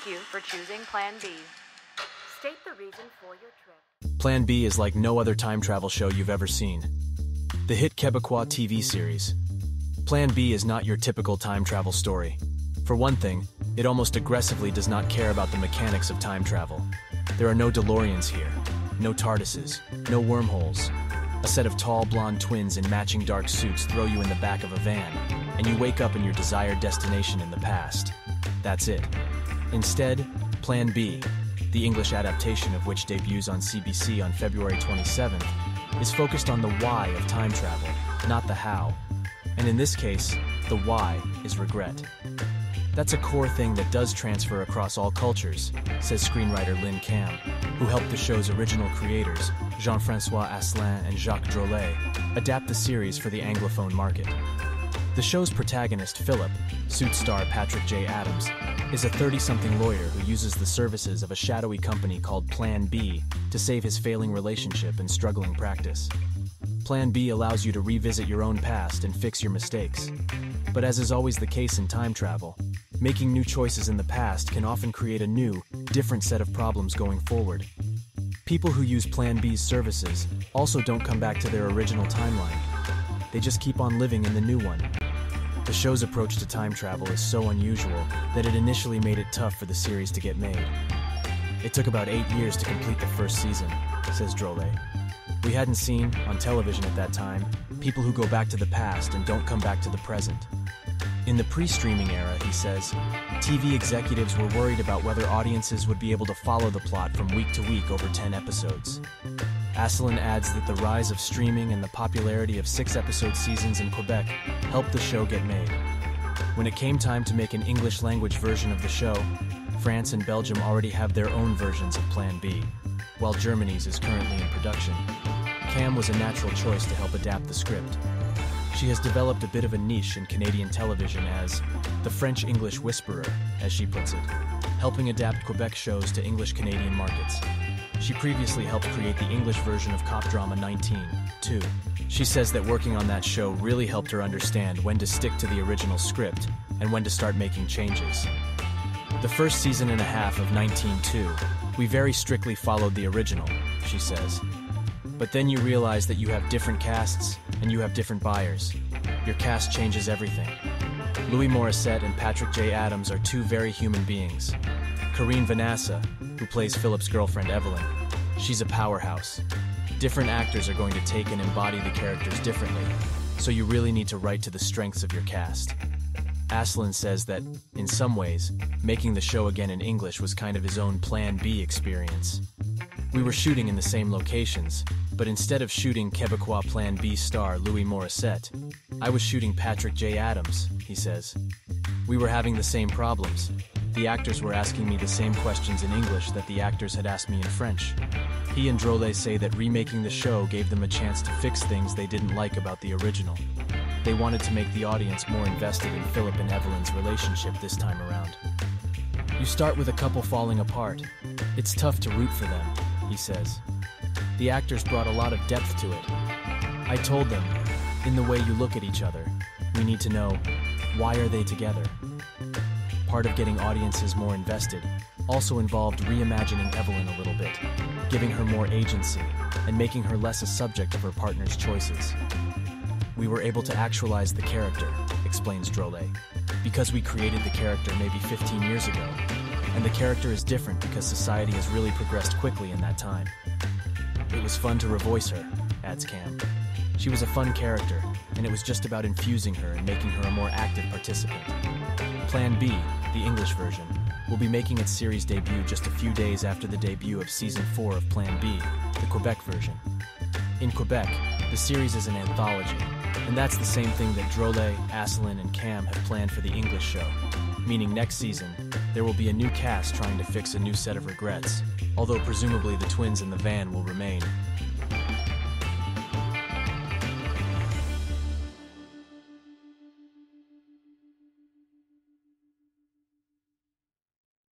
Thank you for choosing Plan B. State the reason for your trip. Plan B is like no other time travel show you've ever seen. The hit Quebecois TV series. Plan B is not your typical time travel story. For one thing, it almost aggressively does not care about the mechanics of time travel. There are no DeLoreans here, no TARDISes, no wormholes. A set of tall blonde twins in matching dark suits throw you in the back of a van, and you wake up in your desired destination in the past. That's it. Instead, Plan B, the English adaptation of which debuts on CBC on February 27th, is focused on the why of time travel, not the how. And in this case, the why is regret. That's a core thing that does transfer across all cultures, says screenwriter Lynn Cam, who helped the show's original creators, Jean-François Asselin and Jacques Drolet, adapt the series for the Anglophone market. The show's protagonist, Philip, suit star Patrick J. Adams, is a 30-something lawyer who uses the services of a shadowy company called Plan B to save his failing relationship and struggling practice. Plan B allows you to revisit your own past and fix your mistakes. But as is always the case in time travel, making new choices in the past can often create a new, different set of problems going forward. People who use Plan B's services also don't come back to their original timeline. They just keep on living in the new one. The show's approach to time travel is so unusual that it initially made it tough for the series to get made. It took about 8 years to complete the first season, says Drolet. We hadn't seen, on television at that time, people who go back to the past and don't come back to the present. In the pre-streaming era, he says, TV executives were worried about whether audiences would be able to follow the plot from week to week over 10 episodes. Asselin adds that the rise of streaming and the popularity of 6-episode seasons in Quebec helped the show get made. When it came time to make an English-language version of the show, France and Belgium already have their own versions of Plan B, while Germany's is currently in production. Cam was a natural choice to help adapt the script. She has developed a bit of a niche in Canadian television as the French-English whisperer, as she puts it, helping adapt Quebec shows to English-Canadian markets. She previously helped create the English version of cop drama 19, too. She says that working on that show really helped her understand when to stick to the original script and when to start making changes. The first season and a half of 19-2, we very strictly followed the original, she says. But then you realize that you have different casts and you have different buyers. Your cast changes everything. Louis Morissette and Patrick J. Adams are two very human beings. Karine Vanessa, who plays Philip's girlfriend Evelyn, she's a powerhouse. Different actors are going to take and embody the characters differently, so you really need to write to the strengths of your cast. Asselin says that, in some ways, making the show again in English was kind of his own Plan B experience. We were shooting in the same locations, but instead of shooting Quebecois Plan B star Louis Morissette, I was shooting Patrick J. Adams, he says. We were having the same problems. The actors were asking me the same questions in English that the actors had asked me in French. He and Drolet say that remaking the show gave them a chance to fix things they didn't like about the original. They wanted to make the audience more invested in Philip and Evelyn's relationship this time around. You start with a couple falling apart. It's tough to root for them, he says. The actors brought a lot of depth to it. I told them, in the way you look at each other, we need to know, why are they together? Part of getting audiences more invested also involved reimagining Evelyn a little bit, giving her more agency, and making her less a subject of her partner's choices. We were able to actualize the character, explains Drolet, because we created the character maybe 15 years ago, and the character is different because society has really progressed quickly in that time. It was fun to revoice her, adds Cam. She was a fun character, and it was just about infusing her and making her a more active participant. Plan B, the English version, will be making its series debut just a few days after the debut of Season 4 of Plan B, the Quebec version. In Quebec, the series is an anthology, and that's the same thing that Drolet, Asselin, and Cam have planned for the English show, meaning next season, there will be a new cast trying to fix a new set of regrets, although presumably the twins in the van will remain.